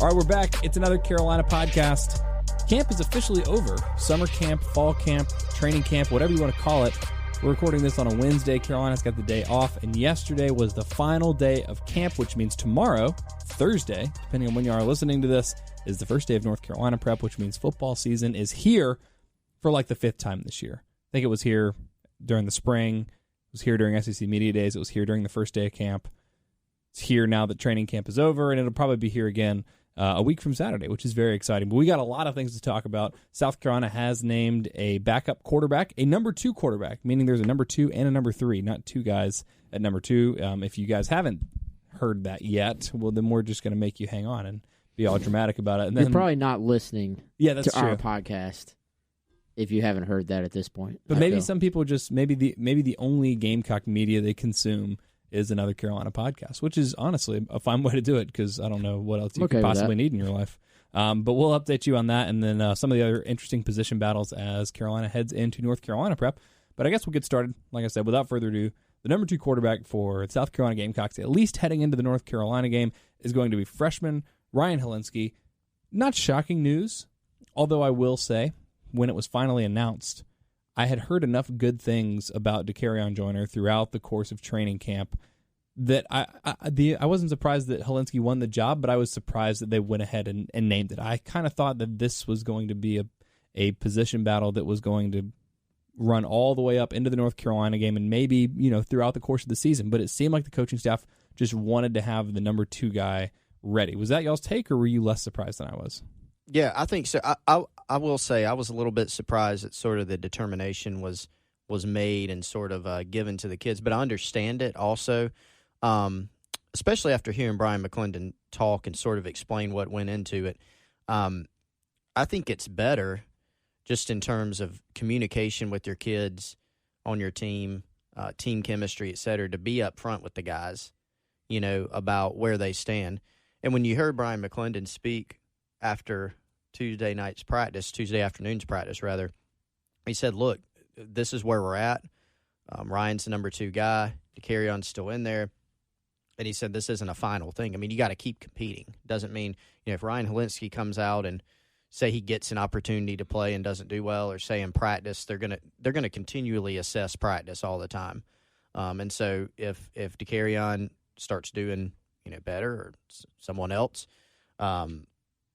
All right, we're back. It's another Carolina podcast. Camp is officially over. Summer camp, fall camp, training camp, whatever you want to call it. We're recording this on a Wednesday. Carolina's got the day off, and yesterday was the final day of camp, which means tomorrow, Thursday, depending on when you are listening to this, is the first day of North Carolina prep, which means football season is here for like the fifth time this year. I think it was here during the spring. It was here during SEC Media Days. It was here during the first day of camp. It's here now that training camp is over, and it'll probably be here again a week from Saturday, which is very exciting. But we got a lot of things to talk about. South Carolina has named a backup quarterback, a number 2 quarterback, meaning there's a number 2 and a number 3, not two guys at number 2. If you guys haven't heard that yet, well, then we're just going to make you hang on and be all dramatic about it. And then, you're probably not listening that's to true. Our podcast if you haven't heard that at this point. But maybe some people just, maybe the only Gamecock media they consume is another Carolina podcast, which is honestly a fine way to do it because I don't know what else you could possibly need in your life. But we'll update you on that and then some of the other interesting position battles as Carolina heads into North Carolina prep. But I guess we'll get started. Like I said, without further ado, the number 2 quarterback for the South Carolina Gamecocks, at least heading into the North Carolina game, is going to be freshman Ryan Hilinski. Not shocking news, although I will say, when it was finally announced, I had heard enough good things about Joyner throughout the course of training camp that I wasn't surprised that Hilinski won the job, but I was surprised that they went ahead and named it. I kind of thought that this was going to be a position battle that was going to run all the way up into the North Carolina game and maybe, throughout the course of the season. But it seemed like the coaching staff just wanted to have the number 2 guy ready. Was that y'all's take, or were you less surprised than I was? Yeah, I think so. I will say I was a little bit surprised that sort of the determination was made and sort of given to the kids, but I understand it also, especially after hearing Brian McClendon talk and sort of explain what went into it. I think it's better just in terms of communication with your kids on your team, team chemistry, et cetera, to be up front with the guys, about where they stand. And when you heard Brian McClendon speak after Tuesday afternoon's practice, he said, look, this is where we're at. Ryan's the number 2 guy. DeCarrion's still in there. And he said this isn't a final thing. I mean, you got to keep competing. Doesn't mean, if Ryan Hilinski comes out and say he gets an opportunity to play and doesn't do well, or say in practice, they're gonna continually assess practice all the time. And so if DeCarrion starts doing better, or someone else,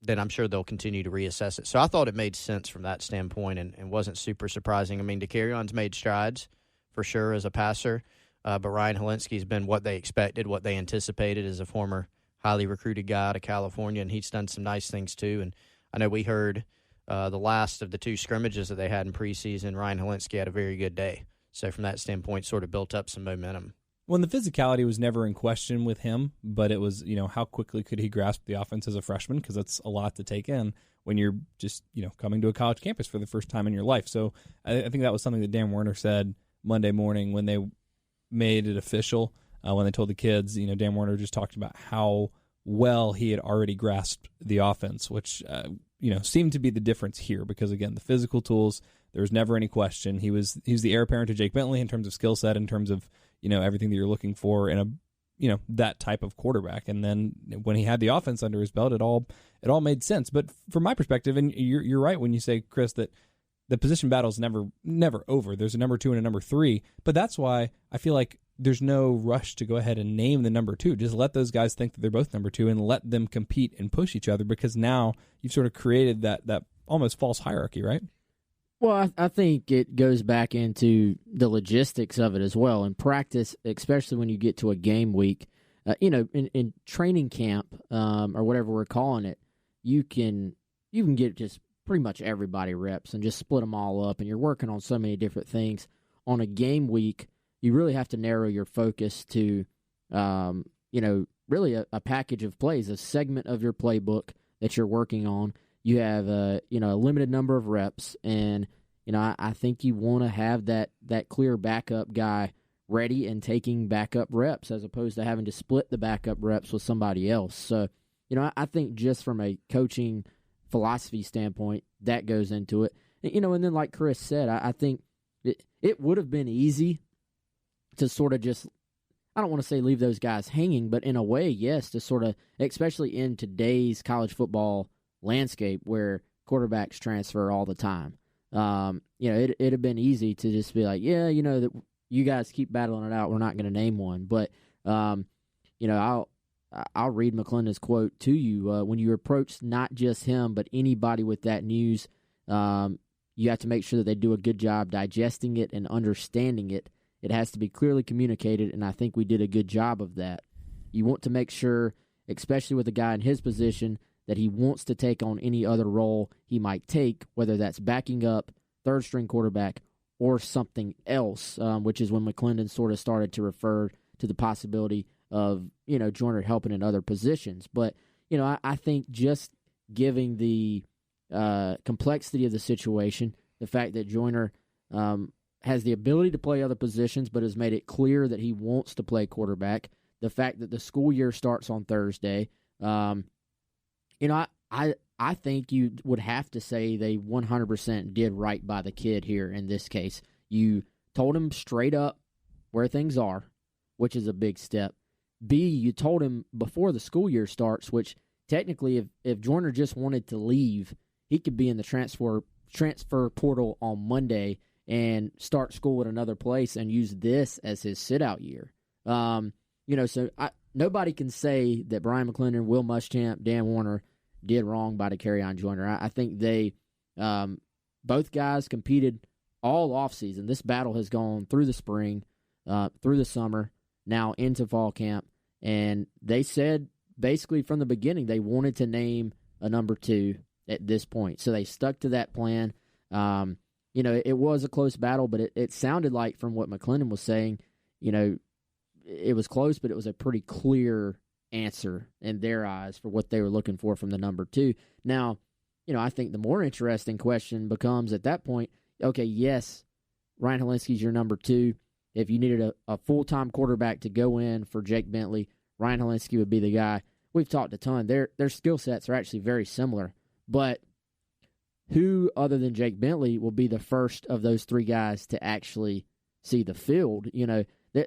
then I'm sure they'll continue to reassess it. So I thought it made sense from that standpoint and wasn't super surprising. I mean, DeCarrion's made strides for sure as a passer, but Ryan Hilinski's been what they expected, what they anticipated as a former highly recruited guy out of California, and he's done some nice things too. And I know we heard the last of the 2 scrimmages that they had in preseason, Ryan Hilinski had a very good day. So from that standpoint, sort of built up some momentum. Well, the physicality was never in question with him, but it was, how quickly could he grasp the offense as a freshman? Because that's a lot to take in when you're just, coming to a college campus for the first time in your life. So I think that was something that Dan Werner said Monday morning when they made it official, when they told the kids. Dan Werner just talked about how well he had already grasped the offense, which, seemed to be the difference here because, again, the physical tools, there was never any question. He was the heir apparent to Jake Bentley in terms of skill set, in terms of, everything that you're looking for in a, that type of quarterback. And then when he had the offense under his belt, it all made sense. But from my perspective, and you're right when you say, Chris, that the position battle is never over. There's a number 2 and a number 3, but that's why I feel like there's no rush to go ahead and name the number 2. Just let those guys think that they're both number 2 and let them compete and push each other, because now you've sort of created that almost false hierarchy, right? Well, I think it goes back into the logistics of it as well. In practice, especially when you get to a game week, in training camp or whatever we're calling it, you can get just pretty much everybody reps and just split them all up, and you're working on so many different things. On a game week, you really have to narrow your focus to, really a package of plays, a segment of your playbook that you're working on. You have a limited number of reps, and I think you want to have that clear backup guy ready and taking backup reps as opposed to having to split the backup reps with somebody else. So, I think just from a coaching philosophy standpoint, that goes into it. And then like Chris said, I think it would have been easy to sort of just I don't want to say leave those guys hanging, but in a way, yes, to sort of, especially in today's college football landscape where quarterbacks transfer all the time. It'd have been easy to just be like, yeah, that you guys keep battling it out. We're not going to name one, but I'll read McClendon's quote to you. When you approach not just him, but anybody with that news, you have to make sure that they do a good job digesting it and understanding it. It has to be clearly communicated, and I think we did a good job of that. You want to make sure, especially with a guy in his position, that he wants to take on any other role he might take, whether that's backing up, third-string quarterback, or something else, which is when McClendon sort of started to refer to the possibility of, Joyner helping in other positions. But, I think just giving the complexity of the situation, the fact that Joyner has the ability to play other positions but has made it clear that he wants to play quarterback, the fact that the school year starts on Thursday, I think you would have to say they 100% did right by the kid here in this case. You told him straight up where things are, which is a big step. B, you told him before the school year starts, which technically if Joyner just wanted to leave, he could be in the transfer portal on Monday and start school at another place and use this as his sit-out year. Nobody can say that Brian McClendon, Will Muschamp, Dan Warner did wrong by to carry on Joyner. I think they both guys competed all offseason. This battle has gone through the spring, through the summer, now into fall camp, and they said basically from the beginning they wanted to name a number 2 at this point. So they stuck to that plan. It was a close battle, but it sounded like from what McClendon was saying, it was close, but it was a pretty clear answer in their eyes for what they were looking for from the number 2. Now, I think the more interesting question becomes at that point, okay, yes, Ryan Helinski's your number 2. If you needed a full-time quarterback to go in for Jake Bentley, Ryan Helinski would be the guy. We've talked a ton. Their skill sets are actually very similar, but who other than Jake Bentley will be the first of those 3 guys to actually see the field?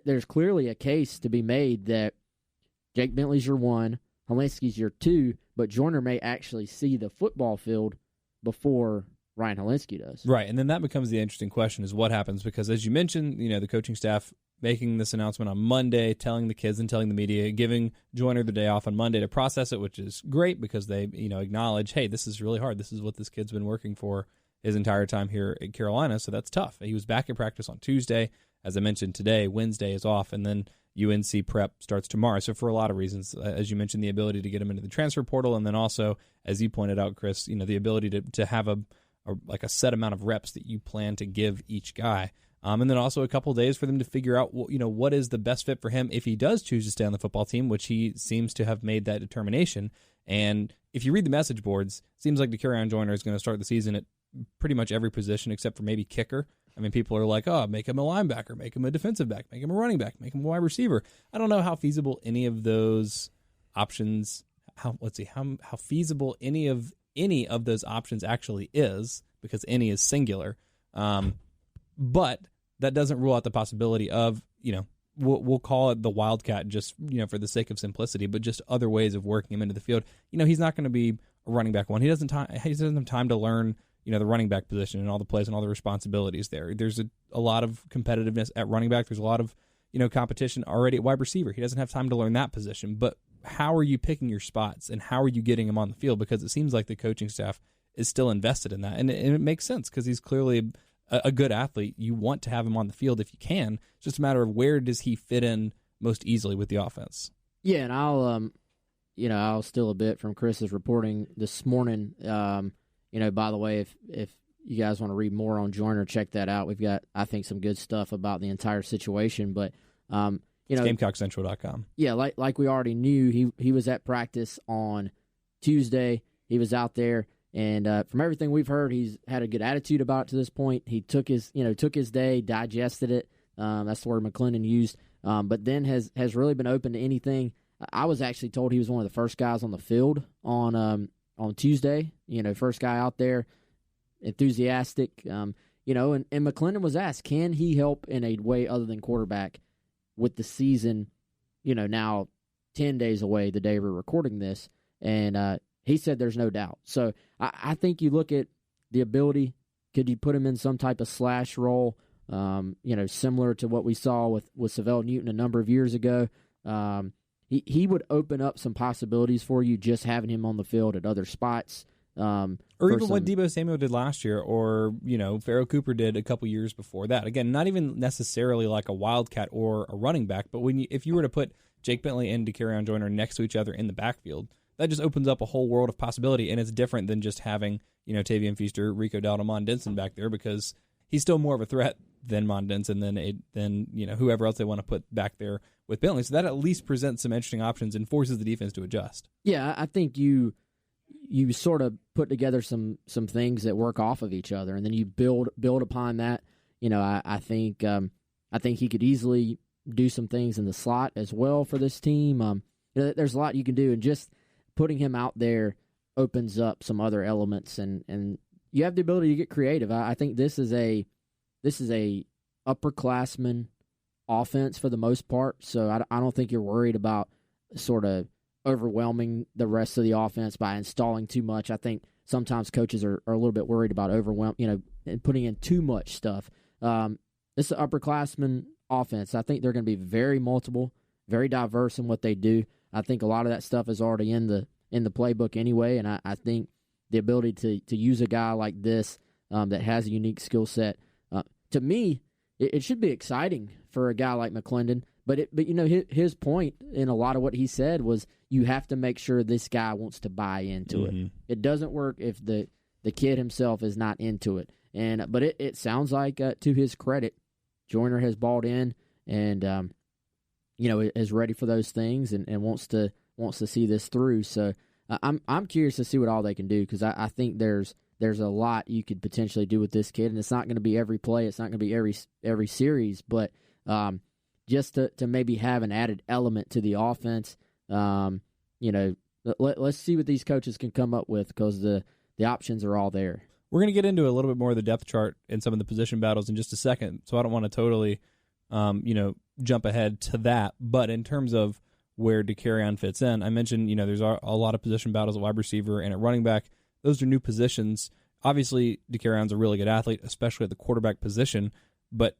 There's clearly a case to be made that Jake Bentley's your 1, Helinski's your 2, but Joyner may actually see the football field before Ryan Helinski does. Right, and then that becomes the interesting question is what happens, because as you mentioned, the coaching staff making this announcement on Monday, telling the kids and telling the media, giving Joyner the day off on Monday to process it, which is great because they, acknowledge, hey, this is really hard. This is what this kid's been working for his entire time here at Carolina, so that's tough. He was back at practice on Tuesday. As I mentioned today, Wednesday is off, and then UNC prep starts tomorrow. So for a lot of reasons, as you mentioned, the ability to get him into the transfer portal, and then also, as you pointed out, Chris, the ability to have a set amount of reps that you plan to give each guy. And then also a couple days for them to figure out, what is the best fit for him if he does choose to stay on the football team, which he seems to have made that determination. And if you read the message boards, it seems like DeCarrion Joyner is going to start the season at pretty much every position except for maybe kicker. I mean, people are like, oh, make him a linebacker, make him a defensive back, make him a running back, make him a wide receiver. I don't know how feasible any of those options, how feasible any of those options actually is, because any is singular. But that doesn't rule out the possibility of, we'll call it the Wildcat just, for the sake of simplicity, but just other ways of working him into the field. He's not going to be a running back 1. He doesn't have time to learn, the running back position and all the plays and all the responsibilities there. There's a lot of competitiveness at running back. There's a lot of, competition already at wide receiver. He doesn't have time to learn that position. But how are you picking your spots and how are you getting him on the field? Because it seems like the coaching staff is still invested in that. And it makes sense because he's clearly a good athlete. You want to have him on the field if you can. It's just a matter of where does he fit in most easily with the offense. Yeah, and I'll steal a bit from Chris's reporting this morning. By the way, if you guys want to read more on Joyner, check that out. We've got, I think, some good stuff about the entire situation. But it's GamecockCentral.com. Yeah, like we already knew, he was at practice on Tuesday. He was out there. And from everything we've heard, he's had a good attitude about it to this point. He took his day, digested it. That's the word McClendon used. But then has really been open to anything. I was actually told he was one of the first guys on the field on Tuesday. First guy out there, enthusiastic. And McClendon was asked, can he help in a way other than quarterback with the season, now 10 days away the day we're recording this, and he said there's no doubt. So I think you look at the ability, could you put him in some type of slash role, similar to what we saw with Savell Newton a number of years ago. He would open up some possibilities for you just having him on the field at other spots. Or even what Deebo Samuel did last year, or, Pharaoh Cooper did a couple years before that. Again, not even necessarily like a wildcat or a running back, but if you were to put Jake Bentley and DeCarrion Joyner next to each other in the backfield, that just opens up a whole world of possibility, and it's different than just having, Tavian Feaster, Rico Dowdle, Mon Denson back there, because he's still more of a threat than Mon Denson, than whoever else they want to put back there with Bentley. So that at least presents some interesting options and forces the defense to adjust. Yeah, I think you sort of put together some things that work off of each other, and then you build upon that. I think he could easily do some things in the slot as well for this team. There's a lot you can do, and just putting him out there opens up some other elements, and you have the ability to get creative. I think this is a upperclassman offense for the most part, so I don't think you're worried about sort of overwhelming the rest of the offense by installing too much. I think sometimes coaches are a little bit worried about and putting in too much stuff. This is an upperclassman offense. I think they're going to be very multiple, very diverse in what they do. I think a lot of that stuff is already in the playbook anyway, and I think the ability to use a guy like this that has a unique skill set, to me, it should be exciting for a guy like McClendon. But his point in a lot of what he said was you have to make sure this guy wants to buy into it. It doesn't work if the kid himself is not into it. But it sounds like, to his credit, Joyner has bought in and is ready for those things and wants to see this through. So I'm curious to see what all they can do, because I think there's a lot you could potentially do with this kid, and it's not going to be every play, it's not going to be every series, but just to maybe have an added element to the offense. Let's see what these coaches can come up with, because the options are all there. We're going to get into a little bit more of the depth chart and some of the position battles in just a second, so I don't want to totally, jump ahead to that. But in terms of where DeCarrion fits in, I mentioned, there's a lot of position battles at wide receiver and at running back. Those are new positions. Obviously, DeCarrion's a really good athlete, especially at the quarterback position. But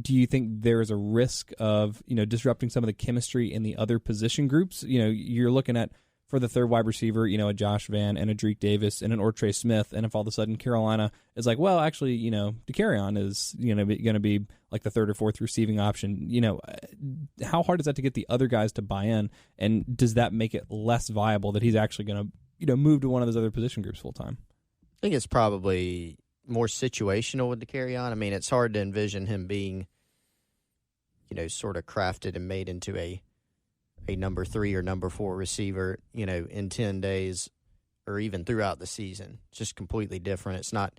do you think there is a risk of, disrupting some of the chemistry in the other position groups? You're looking at, for the third wide receiver, a Josh Vann and a Drake Davis and an Ortre Smith, and if all of a sudden Carolina is like, well, actually, DeCarrion is, going to be like the third or fourth receiving option, how hard is that to get the other guys to buy in, and does that make it less viable that he's actually going to, move to one of those other position groups full time? I think it's probably more situational with DeCarrion. I mean, it's hard to envision him being, sort of crafted and made into a number 3 or number 4 receiver, in 10 days or even throughout the season. It's just completely different. It's not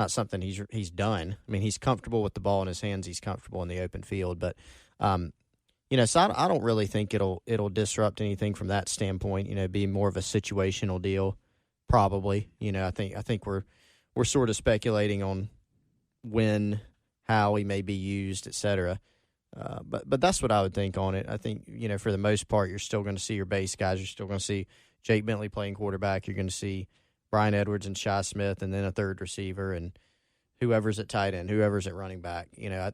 something he's done. I mean, he's comfortable with the ball in his hands. He's comfortable in the open field. But, so I don't really think it'll disrupt anything from that standpoint, be more of a situational deal, probably. I think we're sort of speculating on when, how he may be used, et cetera. But that's what I would think on it. I think, for the most part, you're still going to see your base guys. You're still going to see Jake Bentley playing quarterback. You're going to see Brian Edwards and Shi Smith, and then a third receiver, and whoever's at tight end, whoever's at running back.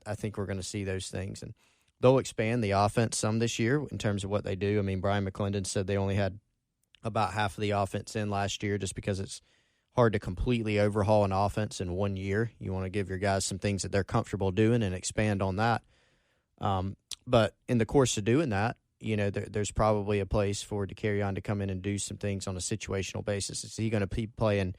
I think we're going to see those things. And they'll expand the offense some this year in terms of what they do. I mean, Brian McClendon said they only had about half of the offense in last year, just because it's hard to completely overhaul an offense in 1 year. You want to give your guys some things that they're comfortable doing and expand on that. But in the course of doing that, there's probably a place for DeCarrion to come in and do some things on a situational basis. Is he going to be playing,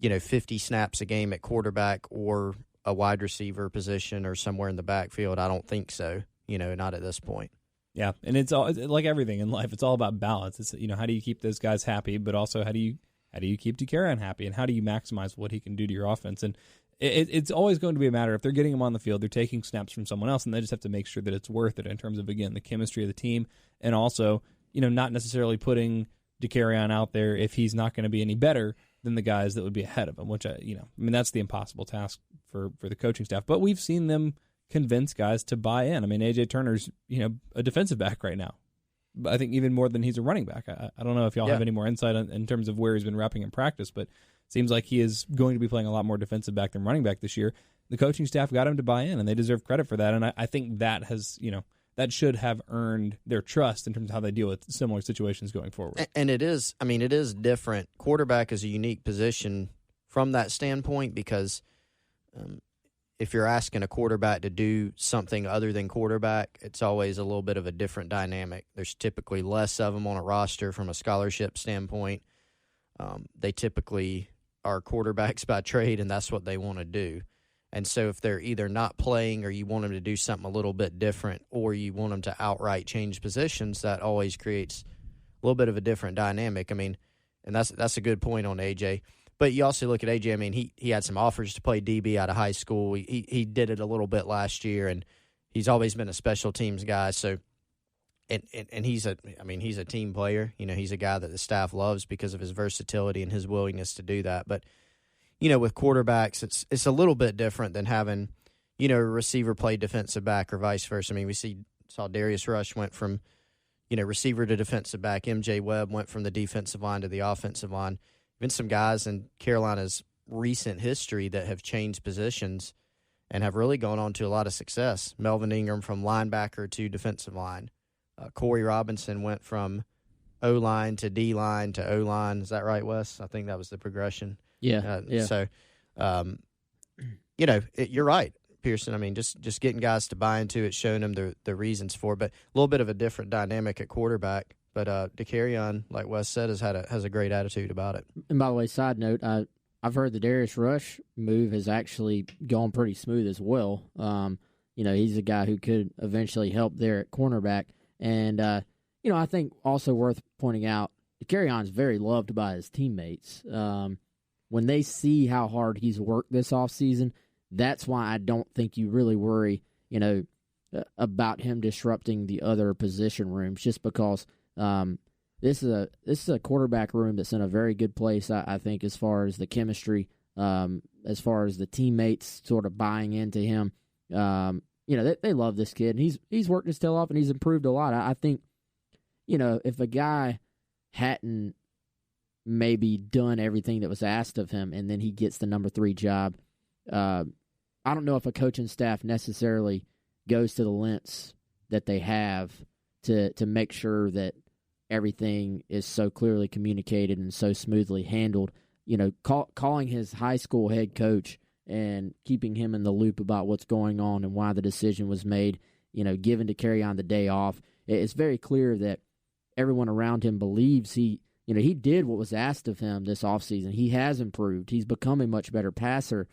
50 snaps a game at quarterback or a wide receiver position or somewhere in the backfield? I don't think so, not at this point. Yeah, and it's all like everything in life. It's all about balance. It's, how do you keep those guys happy, but also how do you keep DeCarrion happy, and how do you maximize what he can do to your offense? And it's always going to be a matter, if they're getting him on the field, they're taking snaps from someone else, and they just have to make sure that it's worth it in terms of, again, the chemistry of the team, and also, not necessarily putting DeCarrion out there if he's not going to be any better than the guys that would be ahead of him, which, that's the impossible task for the coaching staff. But we've seen them convince guys to buy in. I mean, A.J. Turner's, a defensive back right now. I think even more than he's a running back. I don't know if y'all have any more insight in terms of where he's been repping in practice, but it seems like he is going to be playing a lot more defensive back than running back this year. The coaching staff got him to buy in, and they deserve credit for that. And I think that has, that should have earned their trust in terms of how they deal with similar situations going forward. And it is different. Quarterback is a unique position from that standpoint because if you're asking a quarterback to do something other than quarterback, it's always a little bit of a different dynamic. There's typically less of them on a roster from a scholarship standpoint. They typically are quarterbacks by trade, and that's what they want to do. And so if they're either not playing or you want them to do something a little bit different or you want them to outright change positions, that always creates a little bit of a different dynamic. I mean, and that's a good point on A.J., but you also look at A.J., I mean, he had some offers to play DB out of high school. He did it a little bit last year, and he's always been a special teams guy. So, and he's a team player. He's a guy that the staff loves because of his versatility and his willingness to do that. But, with quarterbacks, it's a little bit different than having, a receiver play defensive back or vice versa. I mean, we saw Darius Rush went from, receiver to defensive back. MJ Webb went from the defensive line to the offensive line. Been some guys in Carolina's recent history that have changed positions and have really gone on to a lot of success. Melvin Ingram from linebacker to defensive line. Corey Robinson went from O-line to D-line to O-line. Is that right, Wes? I think that was the progression. Yeah. So, you're right, Pearson. I mean, just getting guys to buy into it, showing them the reasons for it, but a little bit of a different dynamic at quarterback. But DeCarrion, like Wes said, has a great attitude about it. And by the way, side note, I've heard the Darius Rush move has actually gone pretty smooth as well. He's a guy who could eventually help there at cornerback. And, I think also worth pointing out, DeCarrion's very loved by his teammates. When they see how hard he's worked this offseason, that's why I don't think you really worry, about him disrupting the other position rooms, just because this is a quarterback room that's in a very good place, I think, as far as the chemistry, as far as the teammates sort of buying into him. They love this kid, and he's worked his tail off, and he's improved a lot. I think, if a guy hadn't maybe done everything that was asked of him, and then he gets the number 3 job, I don't know if a coaching staff necessarily goes to the lengths that they have to make sure that everything is so clearly communicated and so smoothly handled. Calling his high school head coach and keeping him in the loop about what's going on and why the decision was made, given DeCarrion the day off. It's very clear that everyone around him believes he did what was asked of him this offseason. He has improved. He's become a much better passer.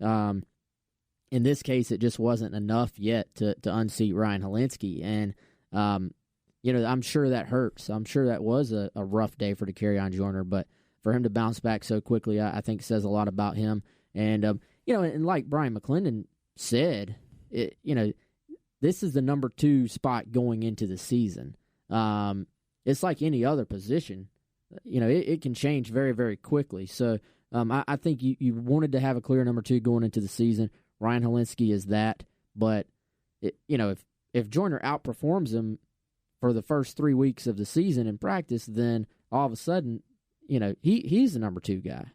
In this case, it just wasn't enough yet to unseat Ryan Helinski. And, I'm sure that hurts. I'm sure that was a rough day for DeCarrion Joyner, but for him to bounce back so quickly, I think says a lot about him. And, and like Brian McClendon said, this is the number 2 spot going into the season. It's like any other position. It can change very, very quickly. So I think you wanted to have a clear number 2 going into the season. Ryan Helinski is that. But, if Joyner outperforms him for the first 3 weeks of the season in practice, then all of a sudden, he's the number 2 guy.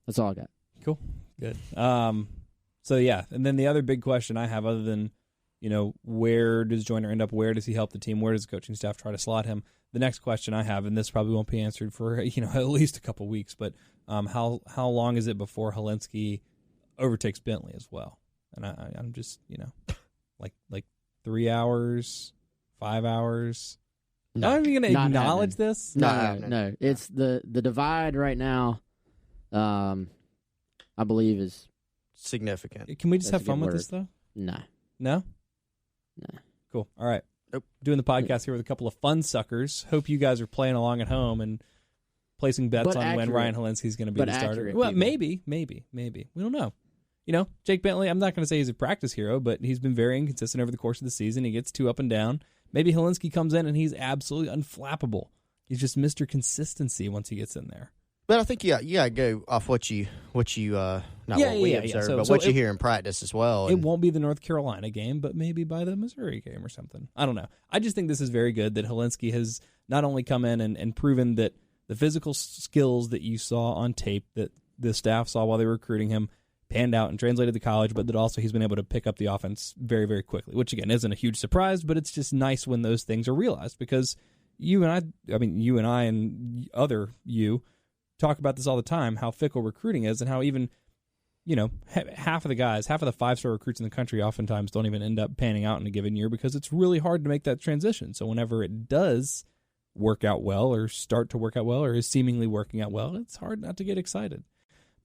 That's all I got. Cool. Good. So, yeah, and then the other big question I have, other than, where does Joyner end up? Where does he help the team? Where does the coaching staff try to slot him? The next question I have, and this probably won't be answered for, at least a couple weeks, but how long is it before Helinski overtakes Bentley as well? And I'm just, like 3 hours, 5 hours. No. Are you going to acknowledge this? No. It's the divide right now, I believe, is significant. Can we just have fun with this, though? No? No. Cool. All right. Nope. Doing the podcast here with a couple of fun suckers. Hope you guys are playing along at home and placing bets on when Ryan Helinski's going to be the starter. Well, maybe. We don't know. Jake Bentley, I'm not going to say he's a practice hero, but he's been very inconsistent over the course of the season. He gets 2 up and down. Maybe Helinski comes in and he's absolutely unflappable. He's just Mr. Consistency once he gets in there. But I think you got to go off what you what we observe, but what you hear in practice as well. It won't be the North Carolina game, but maybe by the Missouri game or something. I don't know. I just think this is very good that Hilinski has not only come in and proven that the physical skills that you saw on tape that the staff saw while they were recruiting him panned out and translated to college, but that also he's been able to pick up the offense very, very quickly, which, again, isn't a huge surprise, but it's just nice when those things are realized because you and I and other you talk about this all the time, how fickle recruiting is and how even, half of the 5-star recruits in the country oftentimes don't even end up panning out in a given year because it's really hard to make that transition. So whenever it does work out well or start to work out well or is seemingly working out well, it's hard not to get excited.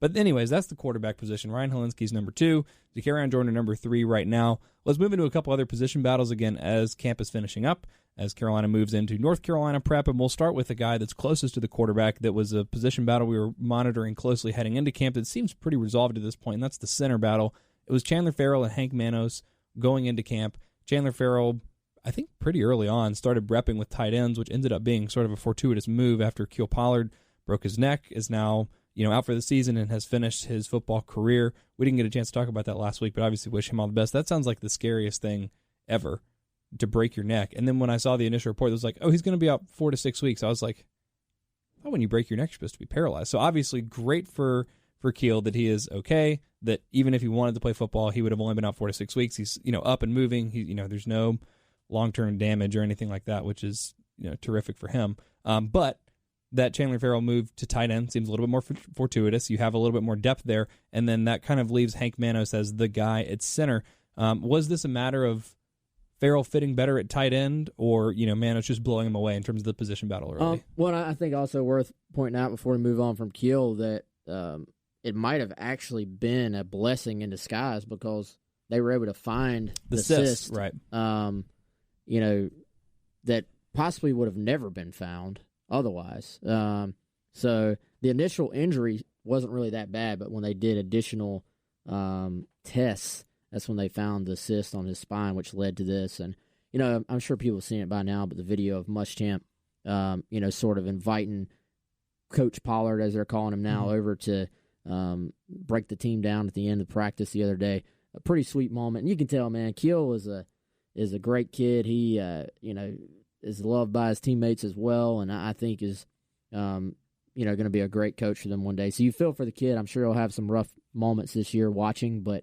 But anyways, that's the quarterback position. Ryan Hilinski's number 2. Zakarian Joyner number 3 right now. Let's move into a couple other position battles again as camp is finishing up, as Carolina moves into North Carolina prep. And we'll start with the guy that's closest to the quarterback that was a position battle we were monitoring closely heading into camp that seems pretty resolved at this point, and that's the center battle. It was Chandler Farrell and Hank Manos going into camp. Chandler Farrell, I think pretty early on, started repping with tight ends, which ended up being sort of a fortuitous move after Keel Pollard broke his neck, is now out for the season and has finished his football career. We didn't get a chance to talk about that last week, but obviously wish him all the best. That sounds like the scariest thing ever, to break your neck. And then when I saw the initial report, it was like, oh, he's going to be out 4 to 6 weeks. I was like, oh, when you break your neck, you're supposed to be paralyzed. So obviously great for Keel that he is okay, that even if he wanted to play football, he would have only been out 4 to 6 weeks. He's, up and moving. He, there's no long-term damage or anything like that, which is, terrific for him. But that Chandler Farrell move to tight end seems a little bit more fortuitous. You have a little bit more depth there, and then that kind of leaves Hank Manos as the guy at center. Was this a matter of Farrell fitting better at tight end, or Manos just blowing him away in terms of the position battle early? Well, I think also worth pointing out before we move on from Keel that it might have actually been a blessing in disguise because they were able to find the cyst, right? That possibly would have never been found otherwise. So the initial injury wasn't really that bad, but when they did additional tests, that's when they found the cyst on his spine, which led to this. And, I'm sure people have seen it by now, but the video of Muschamp, sort of inviting Coach Pollard, as they're calling him now, over to break the team down at the end of practice the other day. A pretty sweet moment. And you can tell, man, Keel is a great kid. He, is loved by his teammates as well, and I think is, going to be a great coach for them one day. So you feel for the kid. I'm sure he'll have some rough moments this year watching, but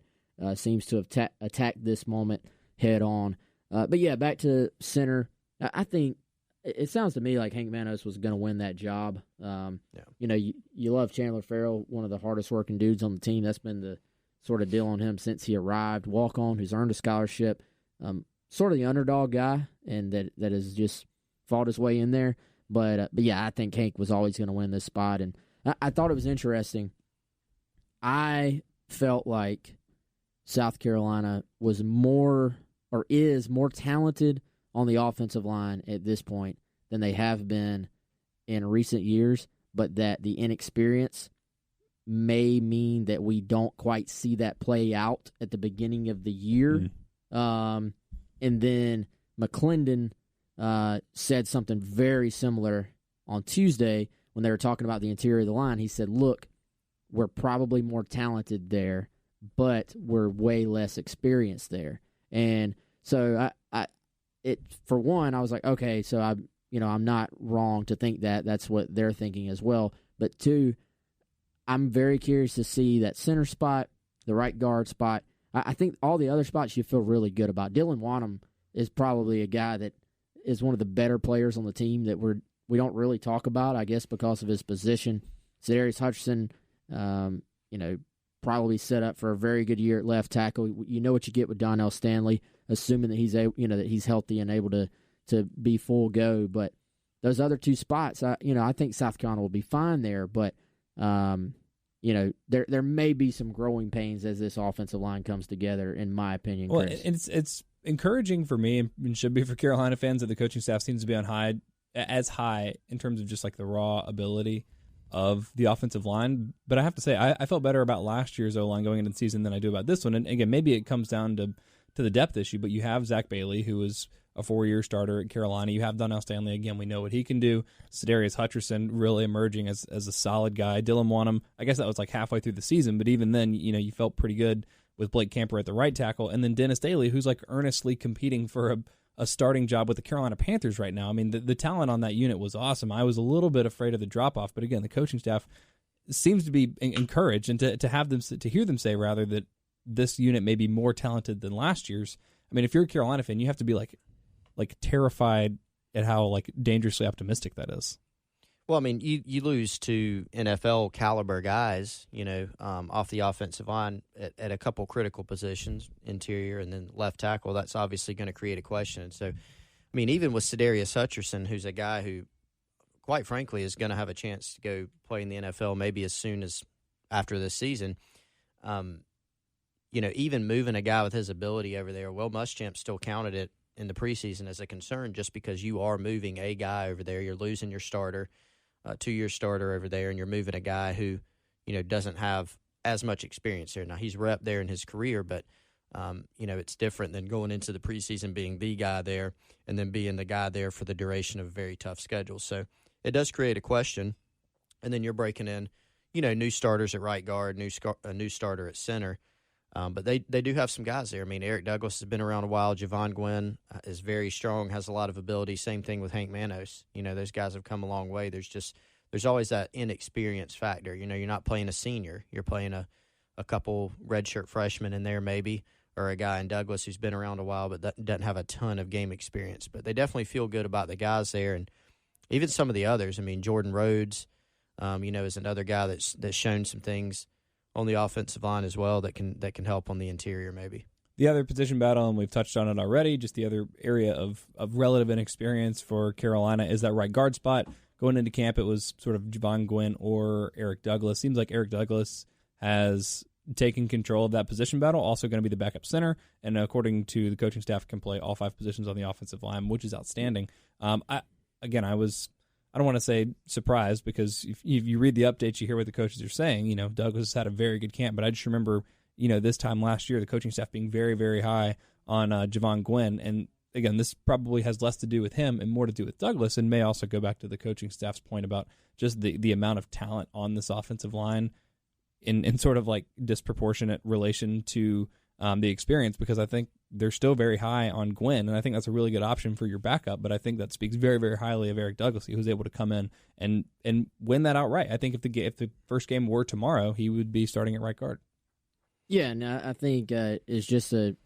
seems to have attacked this moment head on. But yeah, back to center. I think it sounds to me like Hank Manos was going to win that job. You love Chandler Farrell, one of the hardest working dudes on the team. That's been the sort of deal on him since he arrived. Walk on, who's earned a scholarship. Sort of the underdog guy, and that has just fought his way in there. But yeah, I think Hank was always going to win this spot. And I thought it was interesting. I felt like South Carolina was is more talented on the offensive line at this point than they have been in recent years, but that the inexperience may mean that we don't quite see that play out at the beginning of the year. Mm-hmm. And then McClendon said something very similar on Tuesday when they were talking about the interior of the line. He said, look, we're probably more talented there, but we're way less experienced there. And so for one, I was like, okay, so I'm not wrong to think that. That's what they're thinking as well. But two, I'm very curious to see that center spot, the right guard spot. I think all the other spots you feel really good about. Dylan Wanham is probably a guy that is one of the better players on the team that we don't really talk about, I guess, because of his position. Za'Darius Hutchinson, probably set up for a very good year at left tackle. You know what you get with Donnell Stanley, assuming that he's healthy and able to be full go. But those other two spots, I think South Carolina will be fine there. But there may be some growing pains as this offensive line comes together, in my opinion. Well, Chris. It's encouraging for me, and should be for Carolina fans, that the coaching staff seems to be as high in terms of just like the raw ability of the offensive line. But I have to say, I felt better about last year's O-line going into the season than I do about this one. And again, maybe it comes down to the depth issue, but you have Zach Bailey, who was a 4-year starter at Carolina. You have Donnell Stanley. Again, we know what he can do. Sedarius Hutcherson really emerging as a solid guy. Dylan Wanham, I guess that was like halfway through the season, but even then, you felt pretty good with Blake Camper at the right tackle. And then Dennis Daly, who's like earnestly competing for a starting job with the Carolina Panthers right now. I mean, the talent on that unit was awesome. I was a little bit afraid of the drop-off, but again, the coaching staff seems to be encouraged, and to hear them say rather that this unit may be more talented than last year's. I mean, if you're a Carolina fan, you have to be like terrified at how like dangerously optimistic that is. Well, I mean, you lose to NFL caliber guys, off the offensive line at a couple critical positions, interior and then left tackle. That's obviously going to create a question. And so, I mean, even with Sedarius Hutcherson, who's a guy who, quite frankly, is going to have a chance to go play in the NFL maybe as soon as after this season, even moving a guy with his ability over there, Will Muschamp still counted it in the preseason as a concern just because you are moving a guy over there. You're losing your starter, 2-year starter over there, and you're moving a guy who, doesn't have as much experience there. Now, he's rep there in his career, but, it's different than going into the preseason being the guy there and then being the guy there for the duration of a very tough schedule. So it does create a question. And then you're breaking in, new starters at right guard, a new starter at center. But they do have some guys there. I mean, Eric Douglas has been around a while. Javon Gwynn is very strong, has a lot of ability. Same thing with Hank Manos. Those guys have come a long way. There's always that inexperience factor. You're not playing a senior. You're playing a couple redshirt freshmen in there maybe, or a guy in Douglas who's been around a while but doesn't have a ton of game experience. But they definitely feel good about the guys there. And even some of the others. I mean, Jordan Rhodes, is another guy that's shown some things on the offensive line as well that can help on the interior maybe. The other position battle, and we've touched on it already, just the other area of relative inexperience for Carolina is that right guard spot. Going into camp, it was sort of Javon Gwynn or Eric Douglas. Seems like Eric Douglas has taken control of that position battle, also going to be the backup center, and according to the coaching staff, can play all 5 positions on the offensive line, which is outstanding. I don't want to say surprised because if you read the updates, you hear what the coaches are saying. Douglas had a very good camp, but I just remember, this time last year, the coaching staff being very, very high on Javon Gwynn. And again, this probably has less to do with him and more to do with Douglas, and may also go back to the coaching staff's point about just the amount of talent on this offensive line in sort of like disproportionate relation to the experience, because I think they're still very high on Gwynn, and I think that's a really good option for your backup, but I think that speaks very, very highly of Eric Douglas, who's able to come in and win that outright. I think if the first game were tomorrow, he would be starting at right guard. Yeah, and I think it's just a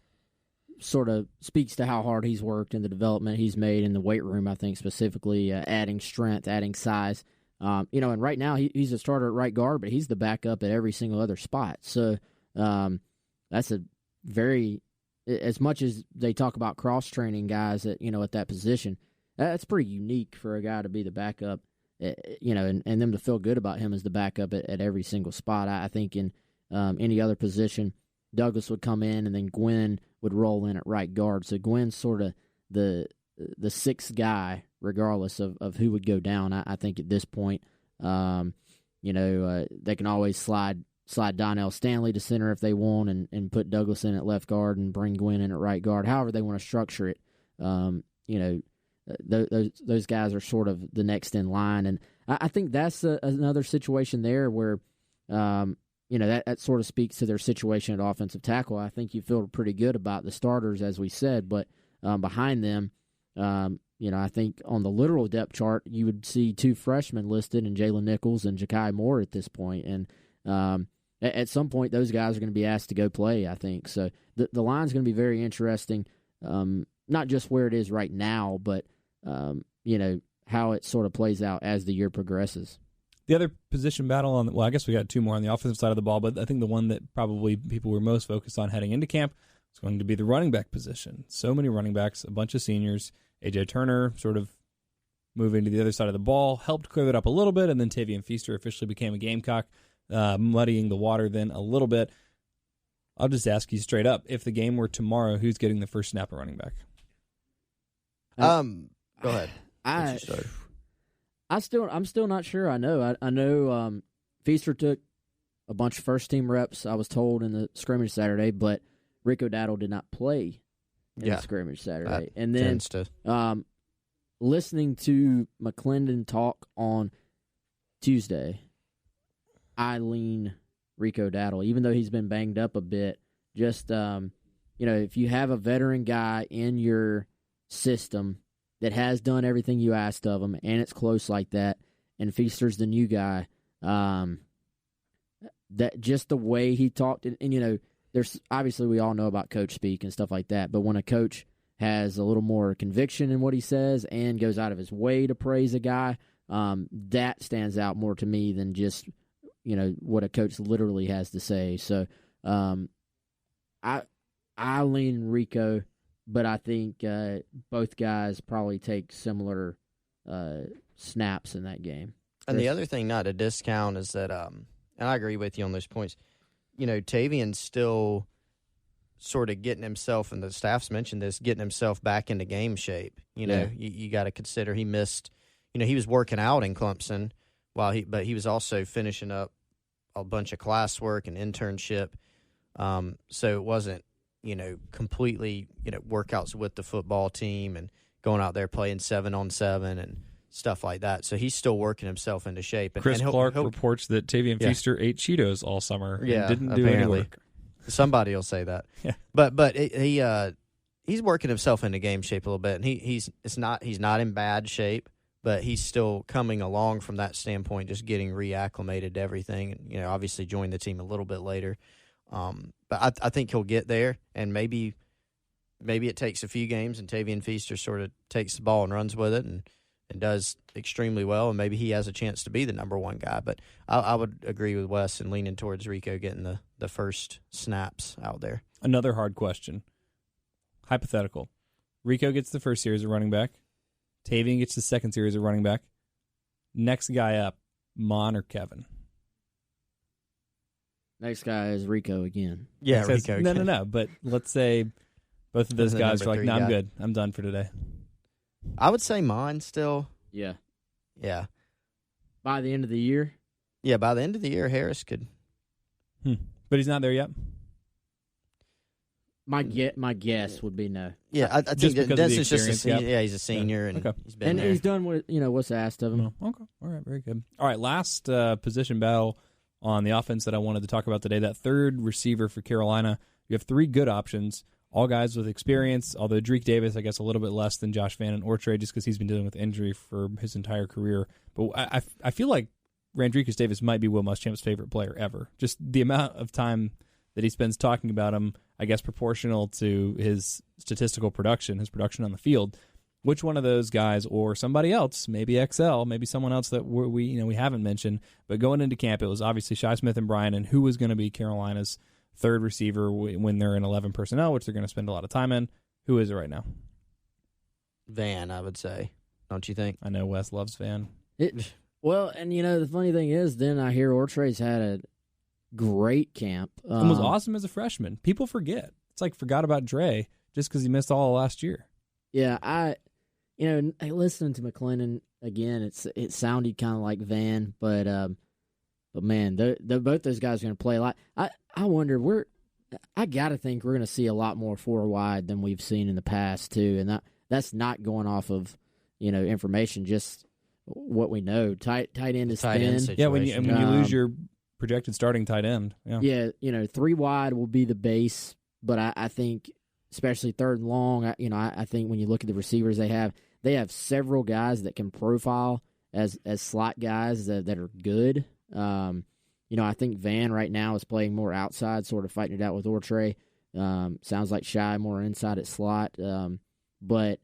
sort of speaks to how hard he's worked and the development he's made in the weight room, I think specifically adding strength, adding size. And right now he's a starter at right guard, but he's the backup at every single other spot. So that's a very, as much as they talk about cross-training guys at that position, that's pretty unique for a guy to be the backup, and them to feel good about him as the backup at every single spot. I think in any other position, Douglas would come in and then Gwynn would roll in at right guard. So Gwynn's sort of the sixth guy, regardless of who would go down. I think at this point, they can always slide Donnell Stanley to center if they want and put Douglas in at left guard and bring Gwynn in at right guard. However they want to structure it, those guys are sort of the next in line. And I think that's another situation there where, that sort of speaks to their situation at offensive tackle. I think you feel pretty good about the starters, as we said, but behind them, I think on the literal depth chart, you would see 2 freshmen listed in Jalen Nichols and Ja'Kai Moore at this point. And at some point, those guys are going to be asked to go play, I think. So the line's going to be very interesting, not just where it is right now, but, how it sort of plays out as the year progresses. The other position battle I guess we got 2 more on the offensive side of the ball, but I think the one that probably people were most focused on heading into camp is going to be the running back position. So many running backs, a bunch of seniors. A.J. Turner sort of moving to the other side of the ball, helped clear that up a little bit, and then Tavian Feaster officially became a Gamecock, muddying the water then a little bit. I'll just ask you straight up, if the game were tomorrow, who's getting the first snap at running back? Go ahead. I'm still not sure. I know Feaster took a bunch of first-team reps, I was told, in the scrimmage Saturday, but Rico Dowdle did not play in the scrimmage Saturday. And then listening to McClendon talk on Tuesday, I lean Rico Dowdle, even though he's been banged up a bit. Just, if you have a veteran guy in your system that has done everything you asked of him, and it's close like that, and Feaster's the new guy, that just the way he talked, and there's obviously we all know about coach speak and stuff like that, but when a coach has a little more conviction in what he says and goes out of his way to praise a guy, that stands out more to me than just what a coach literally has to say. So I lean Rico, but I think both guys probably take similar snaps in that game. And the other thing not to discount is that, and I agree with you on those points, Tavion's still sort of getting himself, and the staff's mentioned this, getting himself back into game shape. You got to consider he missed, he was working out in Clemson but he was also finishing up a bunch of classwork and internship. So it wasn't, completely, workouts with the football team and going out there playing 7-on-7 and stuff like that. So he's still working himself into shape. And, Chris Clark reports that Tavion Feaster ate Cheetos all summer and didn't do any work. Somebody will say that. Yeah. But he's working himself into game shape a little bit, and he's not in bad shape, but he's still coming along from that standpoint, just getting reacclimated to everything. And obviously joined the team a little bit later. But I think he'll get there, and maybe it takes a few games, and Tavion Feaster sort of takes the ball and runs with it and does extremely well, and maybe he has a chance to be the number one guy. But I would agree with Wes and leaning towards Rico getting the first snaps out there. Another hard question. Hypothetical. Rico gets the first series of running back. Tavion gets the second series of running back. Next guy up, Mon or Kevin? Next guy is Rico again. Yeah, Rico again. No. But let's say both of those guys are like, no, I'm good. I'm done for today. I would say mine still. Yeah. Yeah. By the end of the year? Yeah, by the end of the year, Harris could. But he's not there yet? My guess would be no. Yeah, I think Denson's just a senior. Yeah, he's a senior, and he's been there. He's done what what's asked of him. Oh, okay, all right, very good. All right, last position battle on the offense that I wanted to talk about today. That third receiver for Carolina. You have three good options, all guys with experience. Although Drake Davis, I guess, a little bit less than Josh Van and Ortre, just because he's been dealing with injury for his entire career. But I feel like Randricus Davis might be Will Muschamp's favorite player ever. Just the amount of time that he spends talking about him, I guess, proportional to his statistical production, his production on the field. Which one of those guys, or somebody else, maybe XL, maybe someone else that we haven't mentioned, but going into camp, it was obviously Shi Smith and Bryan, and who was going to be Carolina's third receiver when they're in 11 personnel, which they're going to spend a lot of time in. Who is it right now? Van, I would say. Don't you think? I know Wes loves Van. Well, and the funny thing is, then I hear Ortre's had a great camp. And was awesome as a freshman. People forget. It's like forgot about Dre just because he missed all of last year. Yeah, I listening to McClendon again, it sounded kind of like Van, but man, both those guys are going to play a lot. I wonder I got to think we're going to see a lot more four wide than we've seen in the past too, and that's not going off of information, just what we know. Tight end is thin. Yeah, when you lose your projected starting tight end. Yeah, three wide will be the base, but I think especially third and long. I think when you look at the receivers they have several guys that can profile as slot guys that are good. I think Van right now is playing more outside, sort of fighting it out with Ortre. Sounds like Shi more inside at slot. But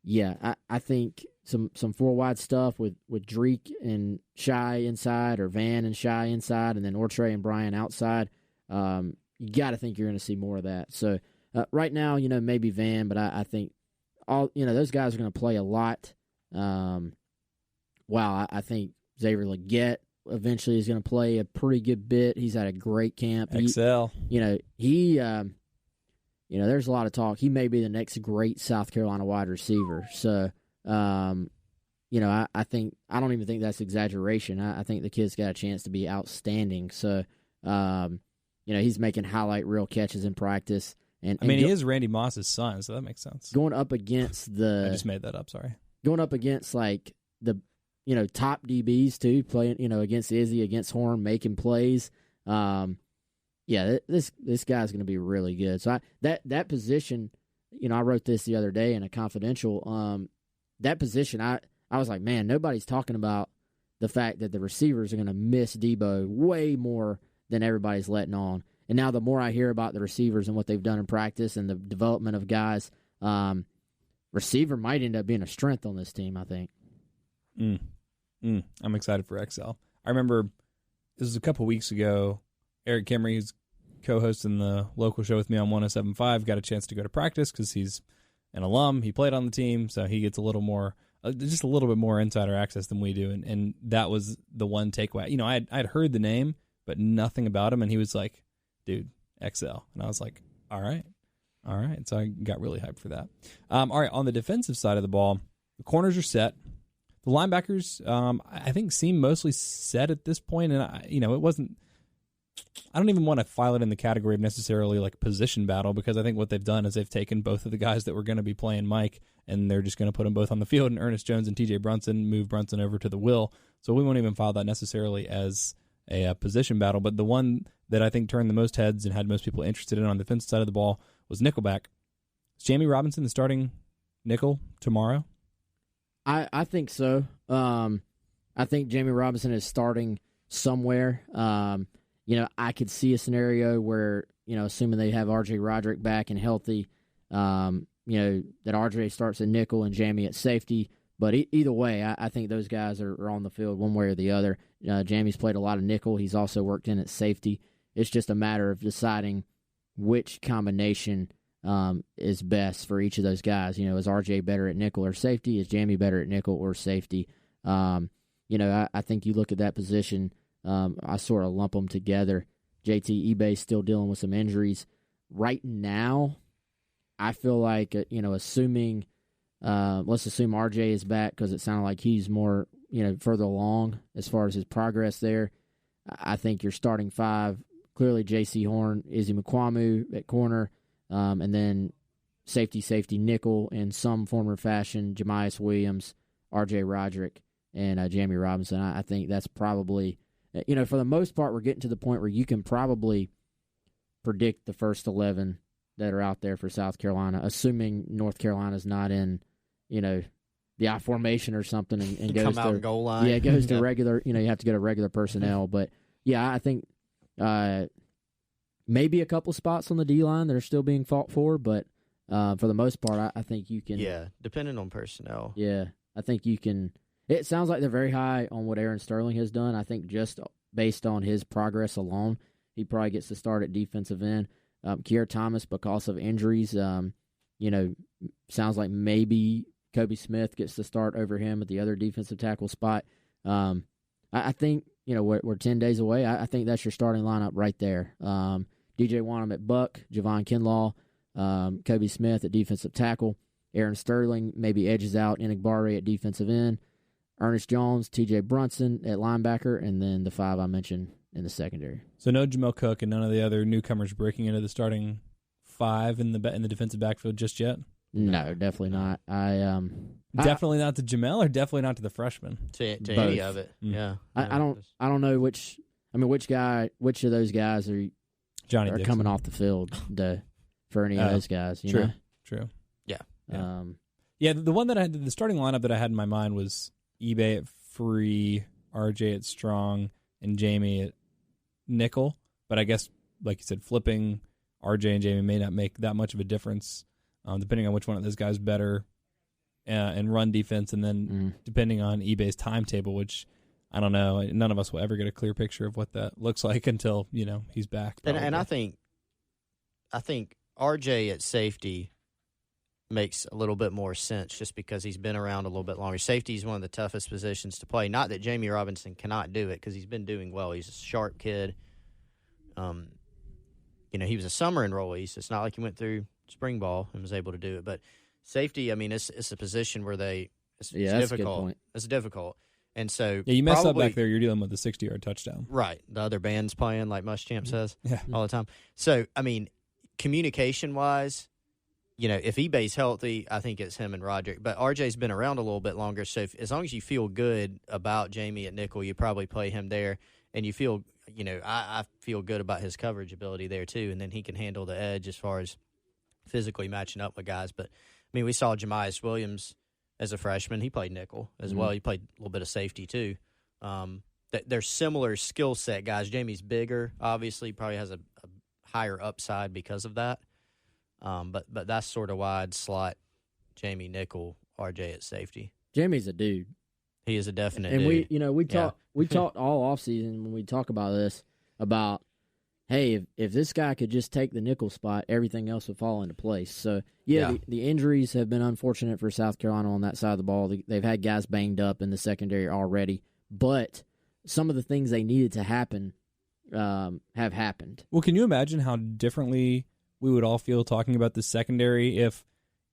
yeah, I think some four wide stuff with Drake and Shi inside, or Van and Shi inside, and then Ortre and Bryan outside. You got to think you're going to see more of that. So right now, maybe Van, but I think all those guys are going to play a lot. I think Xavier Legette eventually is going to play a pretty good bit. He's had a great camp. XL. There's a lot of talk. He may be the next great South Carolina wide receiver. So, I don't even think that's exaggeration. I think the kid's got a chance to be outstanding. So, he's making highlight reel catches in practice. And he is Randy Moss's son, so that makes sense. Going up against the... I just made that up, sorry. Going up against, like, the, top DBs, too, playing, against Izzy, against Horn, making plays. This guy's going to be really good. So that position, I wrote this the other day in a confidential. That position, I was like, man, nobody's talking about the fact that the receivers are going to miss Debo way more than everybody's letting on. And now the more I hear about the receivers and what they've done in practice and the development of guys, receiver might end up being a strength on this team, I think. I'm excited for XL. I remember this was a couple weeks ago. Eric Kimry, who's co-hosting the local show with me on 107.5, got a chance to go to practice because he's an alum. He played on the team, so he gets a little more, just a little bit more insider access than we do. And that was the one takeaway. I'd heard the name, but nothing about him. And he was like, dude, XL. And I was like, all right. So I got really hyped for that. All right, on the defensive side of the ball, the corners are set. The linebackers, I think, seem mostly set at this point. And, it wasn't, I don't even want to file it in the category of necessarily like position battle, because I think what they've done is they've taken both of the guys that were going to be playing Mike, and they're just going to put them both on the field, and Ernest Jones and TJ Brunson move Brunson over to the will. So we won't even file that necessarily as a position battle. But the one that I think turned the most heads and had most people interested in on the defensive side of the ball was nickelback. Is Jamie Robinson the starting nickel tomorrow? I think so. I think Jamie Robinson is starting somewhere. I could see a scenario where, assuming they have R.J. Roderick back and healthy, that R.J. starts at nickel and Jamie at safety. But either way, I think those guys are on the field one way or the other. Jamie's played a lot of nickel. He's also worked in at safety. It's just a matter of deciding which combination is best for each of those guys. Is R.J. better at nickel or safety? Is Jamie better at nickel or safety? I think you look at that position, I sort of lump them together. JT eBay's still dealing with some injuries. Right now, I feel like, assuming, let's assume RJ is back, because it sounded like he's more, further along as far as his progress there. I think you're starting five, clearly J.C. Horn, Izzy McQuamu at corner, and then safety, nickel in some form or fashion, Jamias Williams, R.J. Roderick, and Jamie Robinson. I think that's probably, for the most part, we're getting to the point where you can probably predict the first 11 that are out there for South Carolina, assuming North Carolina's not in, the I formation or something and goes come out to goal line. Yeah, it goes to regular. You have to go to regular personnel. But yeah, I think maybe a couple spots on the D line that are still being fought for, but for the most part, I think you can. Yeah, depending on personnel. Yeah, I think you can. It sounds like they're very high on what Aaron Sterling has done. I think just based on his progress alone, he probably gets to start at defensive end. Keir Thomas, because of injuries, sounds like maybe Kobe Smith gets to start over him at the other defensive tackle spot. I think, we're 10 days away. I think that's your starting lineup right there. DJ Wanham at Buck, Javon Kinlaw, Kobe Smith at defensive tackle, Aaron Sterling maybe edges out Enigbare at defensive end, Ernest Jones, TJ Brunson at linebacker, and then the five I mentioned in the secondary. So no Jamel Cook and none of the other newcomers breaking into the starting five in the defensive backfield just yet? No, definitely not. Definitely not to Jamel, or definitely not to the freshman? To any of it, yeah. I don't know which of those guys are coming off the field for any of those guys. True. Yeah. The one that I had, the starting lineup that I had in my mind was eBay at free, RJ at strong, and Jamie at nickel. But I guess, like you said, flipping RJ and Jamie may not make that much of a difference, depending on which one of those guys better and run defense, and then depending on eBay's timetable, which I don't know. None of us will ever get a clear picture of what that looks like until he's back. And I think RJ at safety makes a little bit more sense just because he's been around a little bit longer. Safety is one of the toughest positions to play. Not that Jamie Robinson cannot do it, because he's been doing well. He's a sharp kid. He was a summer enrollee, so it's not like he went through spring ball and was able to do it. But safety, it's a position where it's difficult. A good point. It's difficult. And so you mess up back there, you're dealing with a 60-yard touchdown. Right. The other band's playing, like Muschamp says all the time. So, communication-wise, if eBay's healthy, I think it's him and Roderick. But RJ's been around a little bit longer, so as long as you feel good about Jamie at nickel, you probably play him there. And you feel, I feel good about his coverage ability there too, and then he can handle the edge as far as physically matching up with guys. But, we saw Jemias Williams as a freshman. He played nickel as well. He played a little bit of safety too. They're similar skill set guys. Jamie's bigger, obviously, probably has a higher upside because of that. But that's sort of why I'd slot Jamie nickel, RJ at safety. Jamie's a dude. He is a definite dude. And we talked all offseason when we talk about this about, hey, if this guy could just take the nickel spot, everything else would fall into place. So, the injuries have been unfortunate for South Carolina on that side of the ball. They've had guys banged up in the secondary already, but some of the things they needed to happen have happened. Well, can you imagine how differently we would all feel talking about the secondary if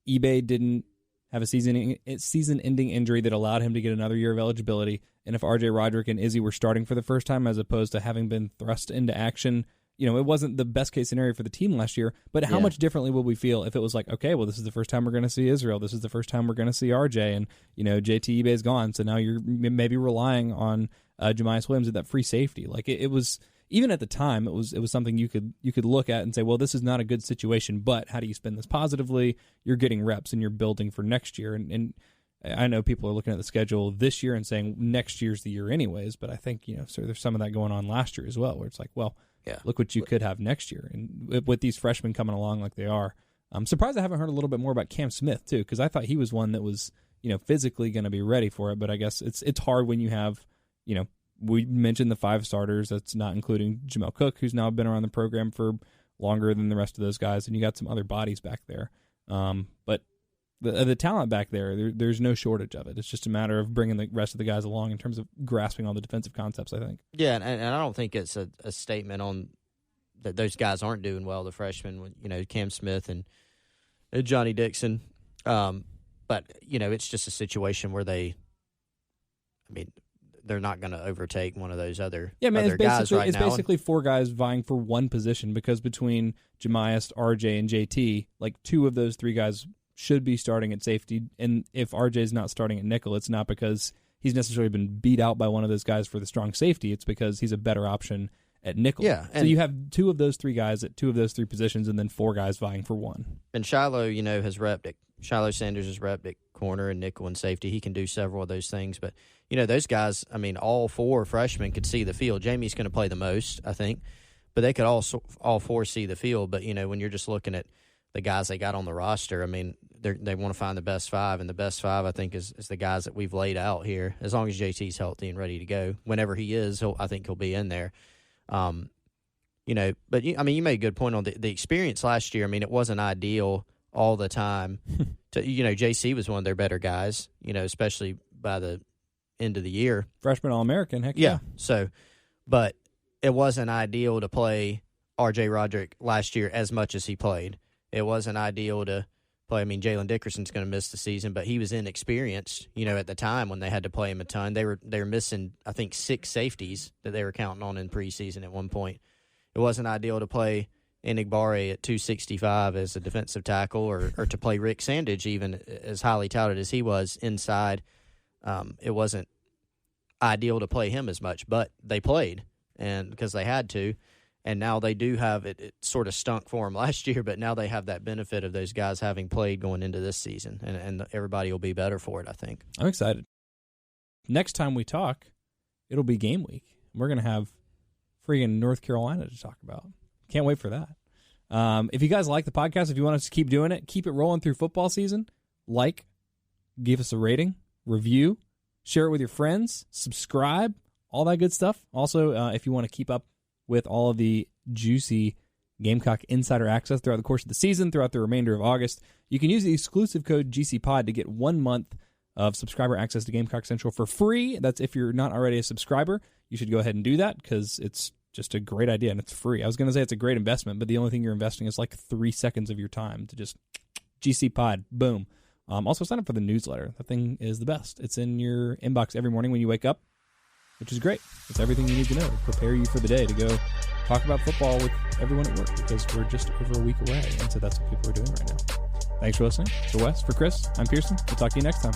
eBay didn't have a season-ending injury that allowed him to get another year of eligibility, and if R.J. Roderick and Izzy were starting for the first time as opposed to having been thrust into action? It wasn't the best-case scenario for the team last year, but how much differently would we feel if it was like, okay, well, this is the first time we're going to see Israel, this is the first time we're going to see R.J., and, JT eBay's gone, so now you're maybe relying on Jemias Williams at that free safety. Like, it was... Even at the time, it was something you could look at and say, well, this is not a good situation, but how do you spin this positively? You're getting reps and you're building for next year. And I know people are looking at the schedule this year and saying next year's the year anyways, but I think, so there's some of that going on last year as well, where it's like, well, look what you could have next year. And with these freshmen coming along like they are, I'm surprised I haven't heard a little bit more about Cam Smith, too, because I thought he was one that was, physically going to be ready for it. But I guess it's hard when you have, we mentioned the 5 starters. That's not including Jamel Cook, who's now been around the program for longer than the rest of those guys, and you got some other bodies back there. But the talent back there's no shortage of it. It's just a matter of bringing the rest of the guys along in terms of grasping all the defensive concepts, I think. Yeah, and I don't think it's a statement on that those guys aren't doing well, the freshmen, Cam Smith and Johnny Dixon. But, it's just a situation where they're not going to overtake one of those other guys right now. It's basically 4 guys vying for one position because between Jemias, RJ, and JT, like 2 of those 3 guys should be starting at safety. And if RJ's not starting at nickel, it's not because he's necessarily been beat out by one of those guys for the strong safety. It's because he's a better option at nickel. Yeah, so you have 2 of those 3 guys at 2 of those 3 positions and then 4 guys vying for one. And Shiloh, has repped it. Shiloh Sanders has repped at corner and nickel and safety. He can do several of those things. But, those guys, all 4 freshmen could see the field. Jamie's going to play the most, I think. But they could all 4 see the field. But, when you're just looking at the guys they got on the roster, they want to find the best 5. And the best 5, I think, is the guys that we've laid out here. As long as JT's healthy and ready to go. Whenever he is, I think he'll be in there. But, you made a good point on the experience last year. It wasn't ideal all the time. JC was one of their better guys, especially by the end of the year. Freshman All-American, heck yeah. So, but it wasn't ideal to play R.J. Roderick last year as much as he played. It wasn't ideal to play. Jalen Dickerson's going to miss the season, but he was inexperienced, at the time when they had to play him a ton. They were missing, I think, 6 safeties that they were counting on in preseason at one point. It wasn't ideal to play Enigbare at 265 as a defensive tackle or to play Rick Sandage, even as highly touted as he was inside. It wasn't ideal to play him as much, but they played and because they had to. And now they do have it. It sort of stunk for them last year, but now they have that benefit of those guys having played going into this season, and everybody will be better for it, I think. I'm excited. Next time we talk, it'll be game week. We're going to have freaking North Carolina to talk about. Can't wait for that. If you guys like the podcast, if you want us to keep doing it, keep it rolling through football season, give us a rating, review, share it with your friends, subscribe, all that good stuff. Also, if you want to keep up with all of the juicy Gamecock insider access throughout the course of the season, throughout the remainder of August, you can use the exclusive code GCPOD to get 1 month of subscriber access to Gamecock Central for free. That's if you're not already a subscriber. You should go ahead and do that because it's just a great idea and it's free. I was going to say it's a great investment, but the only thing you're investing is like 3 seconds of your time to just GCPOD, boom. Also sign up for the newsletter. That thing is the best. It's in your inbox every morning when you wake up. which is great. It's everything you need to know to prepare you for the day to go talk about football with everyone at work, because we're just over a week away, and so that's what people are doing right now. Thanks for listening. For Wes, for Chris, I'm Pearson. We'll talk to you next time.